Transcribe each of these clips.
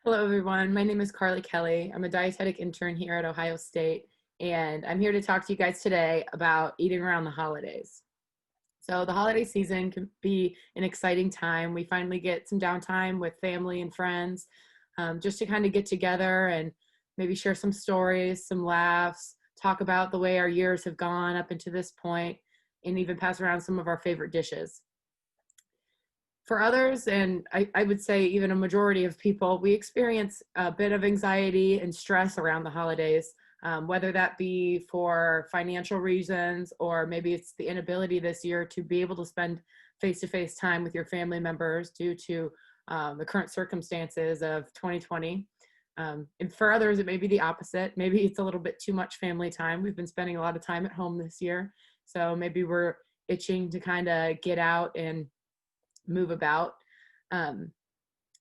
Hello, everyone. My name is Carly Kelly. I'm a dietetic intern here at Ohio State, and I'm here to talk to you guys today about eating around the holidays. So, the holiday season can be an exciting time. We finally get some downtime with family and friends just to kind of get together and maybe share some stories, some laughs, talk about the way our years have gone up until this point, and even pass around some of our favorite dishes. For others, and I would say even a majority of people, we experience a bit of anxiety and stress around the holidays, whether that be for financial reasons or maybe it's the inability this year to be able to spend face-to-face time with your family members due to the current circumstances of 2020. And for others, it may be the opposite. Maybe it's a little bit too much family time. We've been spending a lot of time at home this year, so maybe we're itching to kind of get out and move about. Um,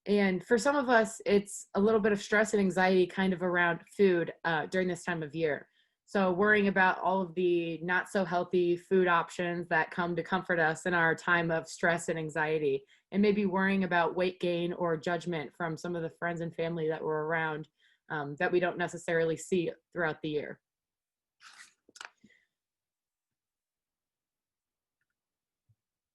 and for some of us, it's a little bit of stress and anxiety kind of around food during this time of year. So, worrying about all of the not so healthy food options that come to comfort us in our time of stress and anxiety, and maybe worrying about weight gain or judgment from some of the friends and family that were around that we don't necessarily see throughout the year.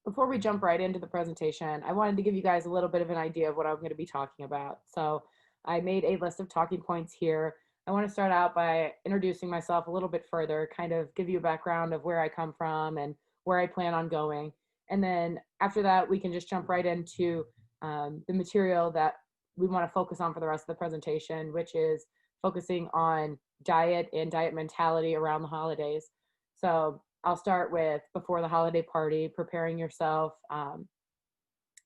Before we jump right into the presentation, I wanted to give you guys a little bit of an idea of what I'm going to be talking about. So I made a list of talking points here. I want to start out by introducing myself a little bit further, kind of give you a background of where I come from and where I plan on going. And then after that, we can just jump right into the material that we want to focus on for the rest of the presentation, which is focusing on diet and diet mentality around the holidays. So I'll start with before the holiday party, preparing yourself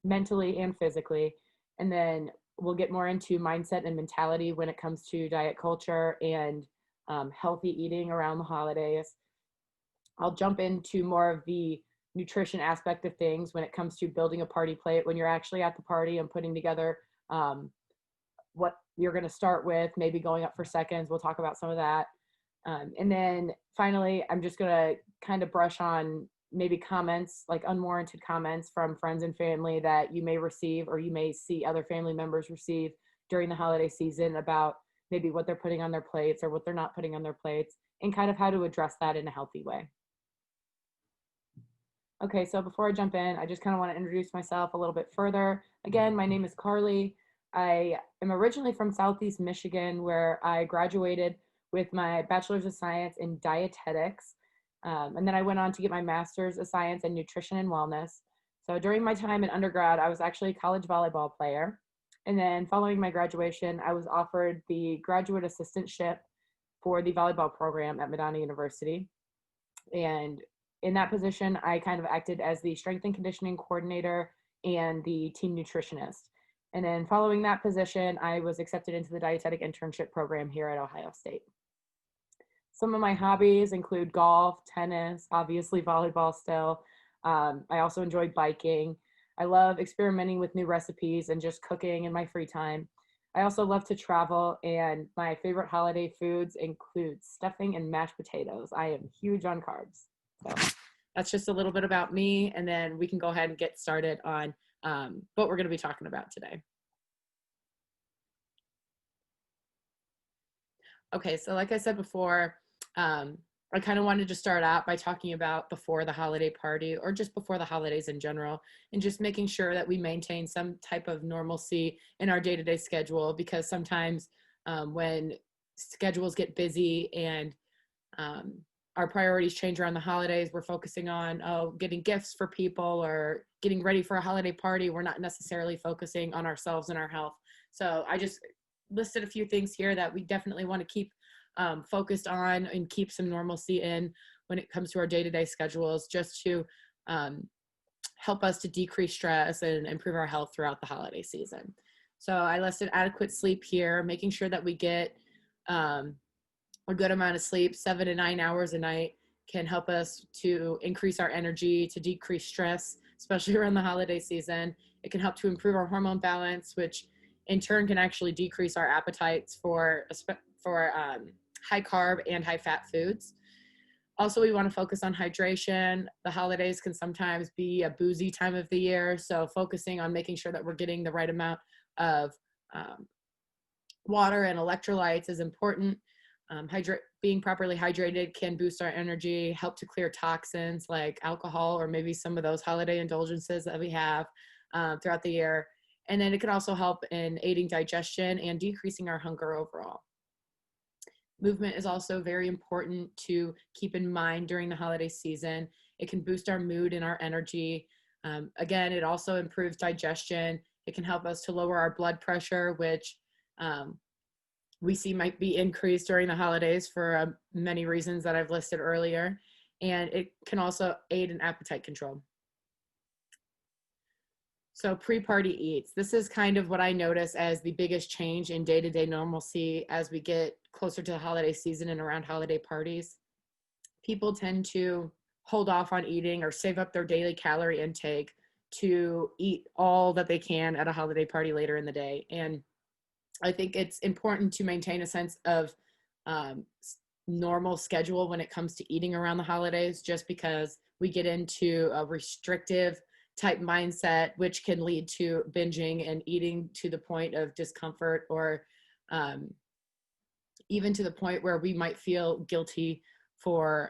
mentally and physically. And then we'll get more into mindset and mentality when it comes to diet culture and healthy eating around the holidays. I'll jump into more of the nutrition aspect of things when it comes to building a party plate when you're actually at the party and putting together what you're going to start with, maybe going up for seconds. We'll talk about some of that. And then finally, I'm just going to kind of brush on maybe comments, like unwarranted comments from friends and family that you may receive or you may see other family members receive during the holiday season about maybe what they're putting on their plates or what they're not putting on their plates, and kind of how to address that in a healthy way. Okay, so before I jump in, I just kind of want to introduce myself a little bit further. Again, my name is Carly. I am originally from Southeast Michigan, where I graduated with my Bachelor's of Science in Dietetics. And then I went on to get my Master's of Science in Nutrition and Wellness. So during my time in undergrad, I was actually a college volleyball player. And then following my graduation, I was offered the graduate assistantship for the volleyball program at Madonna University. And in that position, I kind of acted as the strength and conditioning coordinator and the team nutritionist. And then following that position, I was accepted into the dietetic internship program here at Ohio State. Some of my hobbies include golf, tennis, obviously volleyball still. I also enjoy biking. I love experimenting with new recipes and just cooking in my free time. I also love to travel, and my favorite holiday foods include stuffing and mashed potatoes. I am huge on carbs. So that's just a little bit about me, and then we can go ahead and get started on what we're going to be talking about today. Okay, so like I said before, I kind of wanted to start out by talking about before the holiday party or just before the holidays in general, and just making sure that we maintain some type of normalcy in our day-to-day schedule, because sometimes when schedules get busy and our priorities change around the holidays, we're focusing on getting gifts for people or getting ready for a holiday party. We're not necessarily focusing on ourselves and our health. So I just listed a few things here that we definitely want to keep focused on and keep some normalcy in when it comes to our day-to-day schedules, just to help us to decrease stress and improve our health throughout the holiday season. So I listed adequate sleep here, making sure that we get a good amount of sleep. 7 to 9 hours a night can help us to increase our energy, to decrease stress, especially around the holiday season. It can help to improve our hormone balance, which in turn can actually decrease our appetites for high carb and high fat foods. Also, we want to focus on hydration. The holidays can sometimes be a boozy time of the year, so focusing on making sure that we're getting the right amount of Water and electrolytes is important. Being properly hydrated can boost our energy, help to clear toxins like alcohol or maybe some of those holiday indulgences that we have throughout the year. And then it can also help in aiding digestion and decreasing our hunger overall. Movement is also very important to keep in mind during the holiday season. It can boost our mood and our energy. Again, it also improves digestion. It can help us to lower our blood pressure, which we see might be increased during the holidays for many reasons that I've listed earlier. And it can also aid in appetite control. So pre-party eats. This is kind of what I notice as the biggest change in day-to-day normalcy as we get closer to the holiday season and around holiday parties. People tend to hold off on eating or save up their daily calorie intake to eat all that they can at a holiday party later in the day. And I think it's important to maintain a sense of normal schedule when it comes to eating around the holidays, just because we get into a restrictive type mindset, which can lead to binging and eating to the point of discomfort, or even to the point where we might feel guilty for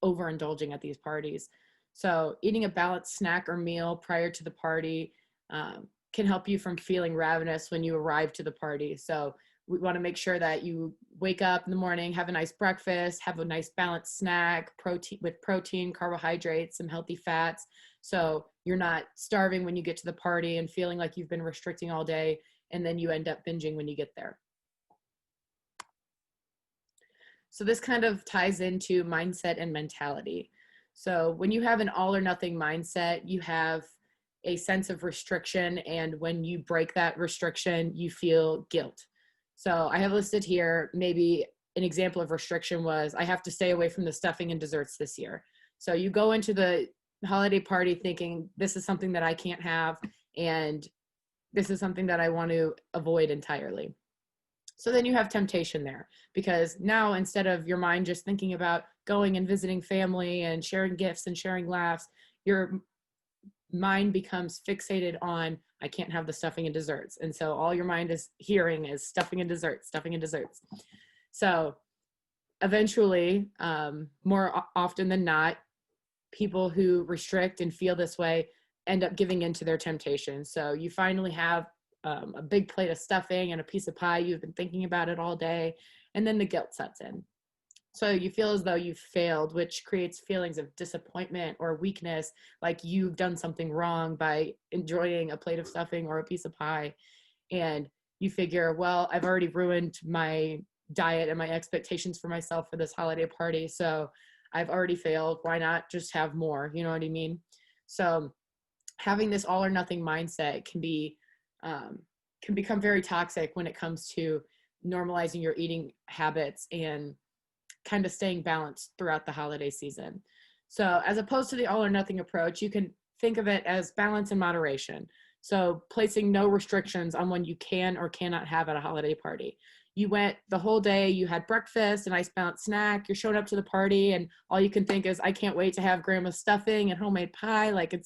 overindulging at these parties. So eating a balanced snack or meal prior to the party can help you from feeling ravenous when you arrive to the party. So we want to make sure that you wake up in the morning, have a nice breakfast, have a nice balanced snack, protein, carbohydrates, some healthy fats. So you're not starving when you get to the party and feeling like you've been restricting all day, and then you end up binging when you get there. So this kind of ties into mindset and mentality. So when you have an all or nothing mindset, you have a sense of restriction, and when you break that restriction, you feel guilt. So I have listed here, maybe an example of restriction was, I have to stay away from the stuffing and desserts this year. So you go into the holiday party thinking, this is something that I can't have, and this is something that I want to avoid entirely. So then you have temptation there, because now instead of your mind just thinking about going and visiting family and sharing gifts and sharing laughs, your mind becomes fixated on, I can't have the stuffing and desserts. And so all your mind is hearing is stuffing and desserts, stuffing and desserts. So eventually, more often than not, people who restrict and feel this way end up giving into their temptation. So you finally have a big plate of stuffing and a piece of pie. You've been thinking about it all day, and then the guilt sets in. So you feel as though you've failed, which creates feelings of disappointment or weakness, like you've done something wrong by enjoying a plate of stuffing or a piece of pie. And you figure, well, I've already ruined my diet and my expectations for myself for this holiday party. So I've already failed. Why not just have more? You know what I mean? So having this all or nothing mindset can become very toxic when it comes to normalizing your eating habits and kind of staying balanced throughout the holiday season. So as opposed to the all or nothing approach, you can think of it as balance and moderation. So placing no restrictions on when you can or cannot have at a holiday party. You went the whole day, you had breakfast, a nice balanced snack, you're showing up to the party, and all you can think is, I can't wait to have grandma's stuffing and homemade pie. Like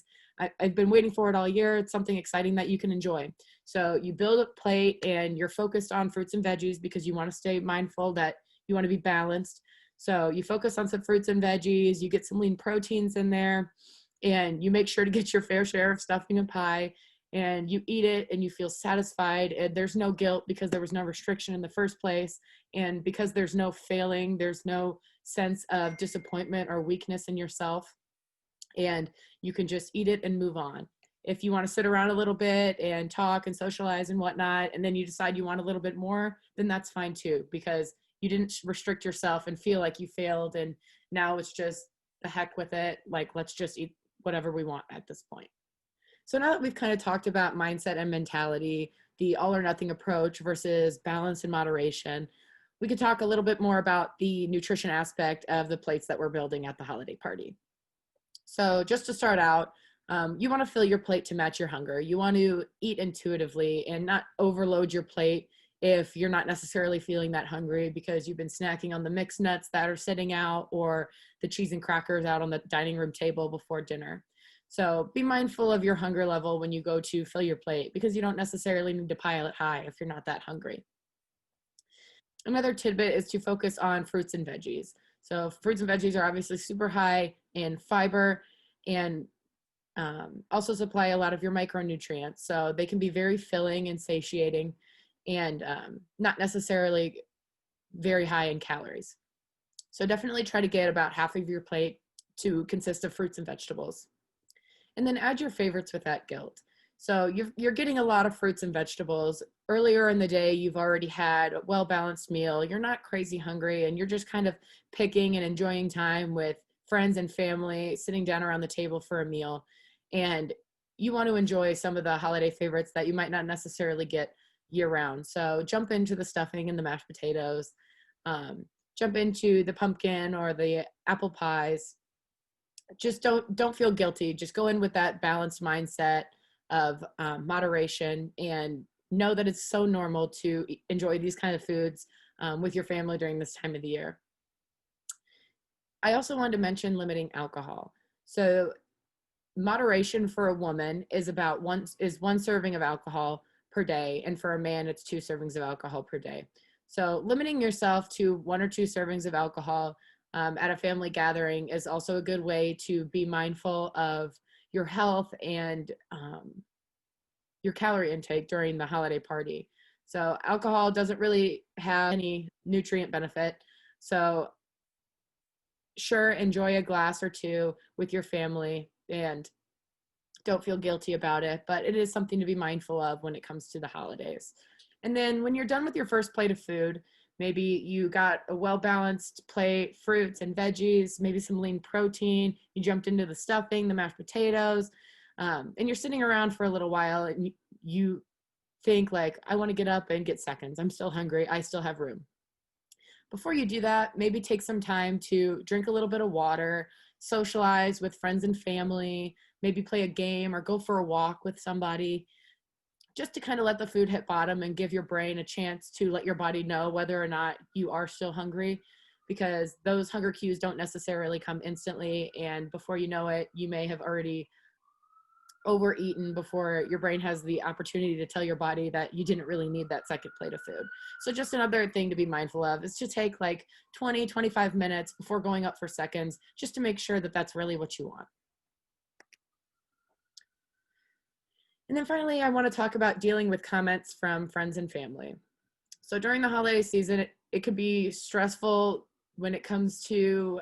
I've been waiting for it all year. It's something exciting that you can enjoy. So you build a plate and you're focused on fruits and veggies because you want to stay mindful that you want to be balanced. So you focus on some fruits and veggies, you get some lean proteins in there, and you make sure to get your fair share of stuffing and pie, and you eat it and you feel satisfied. And there's no guilt because there was no restriction in the first place. And because there's no failing, there's no sense of disappointment or weakness in yourself. And you can just eat it and move on. If you want to sit around a little bit and talk and socialize and whatnot, and then you decide you want a little bit more, then that's fine too, because you didn't restrict yourself and feel like you failed. And now it's just the heck with it. Like, let's just eat whatever we want at this point. So now that we've kind of talked about mindset and mentality, the all or nothing approach versus balance and moderation, we could talk a little bit more about the nutrition aspect of the plates that we're building at the holiday party. So just to start out, you want to fill your plate to match your hunger. You want to eat intuitively and not overload your plate if you're not necessarily feeling that hungry because you've been snacking on the mixed nuts that are sitting out or the cheese and crackers out on the dining room table before dinner. So be mindful of your hunger level when you go to fill your plate, because you don't necessarily need to pile it high if you're not that hungry. Another tidbit is to focus on fruits and veggies. So fruits and veggies are obviously super high in fiber and also supply a lot of your micronutrients. So they can be very filling and satiating, and not necessarily very high in calories. So definitely try to get about half of your plate to consist of fruits and vegetables. And then add your favorites without guilt. So you're getting a lot of fruits and vegetables. Earlier in the day, you've already had a well-balanced meal. You're not crazy hungry, and you're just kind of picking and enjoying time with friends and family, sitting down around the table for a meal. And you want to enjoy some of the holiday favorites that you might not necessarily get year round. So jump into the stuffing and the mashed potatoes. Jump into the pumpkin or the apple pies. Just don't feel guilty. Just go in with that balanced mindset of moderation, and know that it's so normal to enjoy these kind of foods with your family during this time of the year. I also wanted to mention limiting alcohol. So moderation for a woman is about one serving of alcohol per day, and for a man it's 2 servings of alcohol per day. So limiting yourself to 1 or 2 servings of alcohol at a family gathering is also a good way to be mindful of your health and your calorie intake during the holiday party. So alcohol doesn't really have any nutrient benefit. So sure, enjoy a glass or 2 with your family and don't feel guilty about it, but it is something to be mindful of when it comes to the holidays. And then when you're done with your first plate of food, maybe you got a well-balanced plate, fruits and veggies, maybe some lean protein, you jumped into the stuffing, the mashed potatoes, and you're sitting around for a little while and you think like, I want to get up and get seconds. I'm still hungry. I still have room. Before you do that, maybe take some time to drink a little bit of water, socialize with friends and family, maybe play a game or go for a walk with somebody, just to kind of let the food hit bottom and give your brain a chance to let your body know whether or not you are still hungry, because those hunger cues don't necessarily come instantly. And before you know it, you may have already overeaten before your brain has the opportunity to tell your body that you didn't really need that second plate of food. So just another thing to be mindful of is to take like 20-25 minutes before going up for seconds, just to make sure that that's really what you want. And then finally, I want to talk about dealing with comments from friends and family. So during the holiday season, it could be stressful when it comes to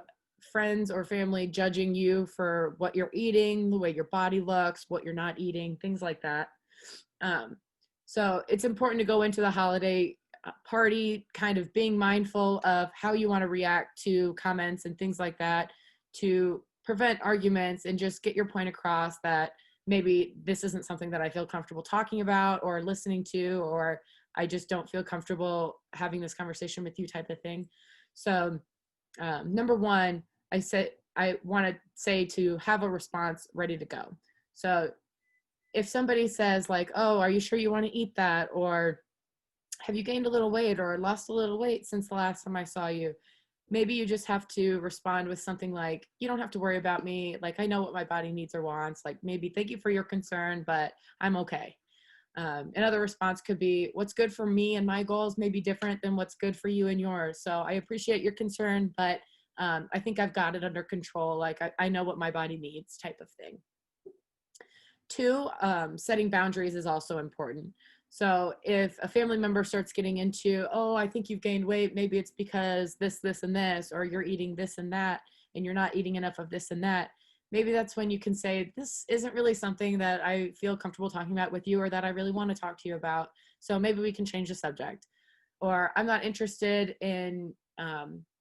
friends or family judging you for what you're eating, the way your body looks, what you're not eating, things like that. So it's important to go into the holiday party kind of being mindful of how you want to react to comments and things like that, to prevent arguments and just get your point across that maybe this isn't something that I feel comfortable talking about or listening to, or I just don't feel comfortable having this conversation with you type of thing. So number one, I want to say to have a response ready to go. So if somebody says like, oh, are you sure you want to eat that? Or have you gained a little weight or lost a little weight since the last time I saw you? Maybe you just have to respond with something like, you don't have to worry about me. Like, I know what my body needs or wants. Like, maybe thank you for your concern, but I'm okay. Another response could be, what's good for me and my goals may be different than what's good for you and yours. So I appreciate your concern, but I think I've got it under control. Like I know what my body needs type of thing. 2, setting boundaries is also important. So if a family member starts getting into, oh, I think you've gained weight, maybe it's because this, and this, or you're eating this and that, and you're not eating enough of this and that, maybe that's when you can say, this isn't really something that I feel comfortable talking about with you or that I really want to talk to you about. So maybe we can change the subject. Or I'm not interested in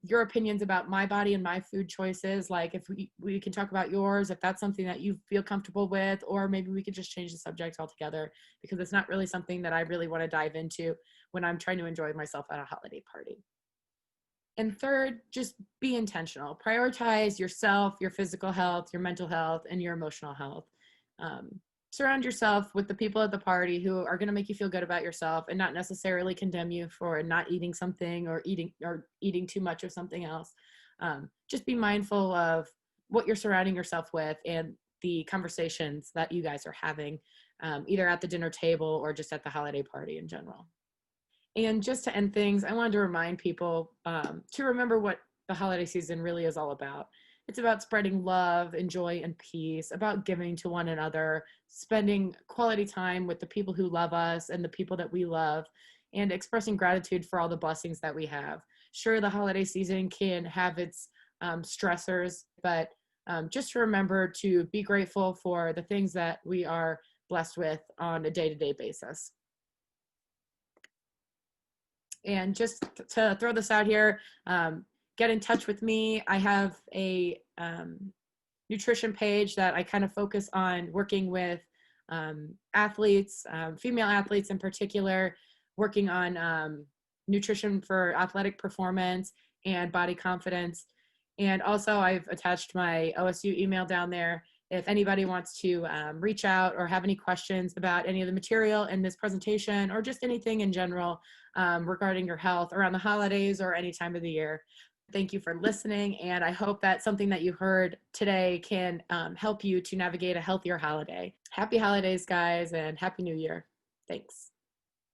your opinions about my body and my food choices. Like if we can talk about yours, if that's something that you feel comfortable with, or maybe we could just change the subject altogether, because it's not really something that I really want to dive into when I'm trying to enjoy myself at a holiday party. And third, just be intentional. Prioritize yourself, your physical health, your mental health, and your emotional health. Surround yourself with the people at the party who are going to make you feel good about yourself and not necessarily condemn you for not eating something or eating too much of something else. Just be mindful of what you're surrounding yourself with and the conversations that you guys are having, either at the dinner table or just at the holiday party in general. And just to end things, I wanted to remind people to remember what the holiday season really is all about. It's about spreading love and joy and peace, about giving to one another, spending quality time with the people who love us and the people that we love, and expressing gratitude for all the blessings that we have. Sure, the holiday season can have its stressors, but just remember to be grateful for the things that we are blessed with on a day-to-day basis. And just to throw this out here, get in touch with me. I have a nutrition page that I kind of focus on working with athletes, female athletes in particular, working on nutrition for athletic performance and body confidence. And also I've attached my OSU email down there. If anybody wants to reach out or have any questions about any of the material in this presentation or just anything in general regarding your health around the holidays or any time of the year. Thank you for listening, and I hope that something that you heard today can help you to navigate a healthier holiday. Happy holidays, guys, and Happy New Year. Thanks.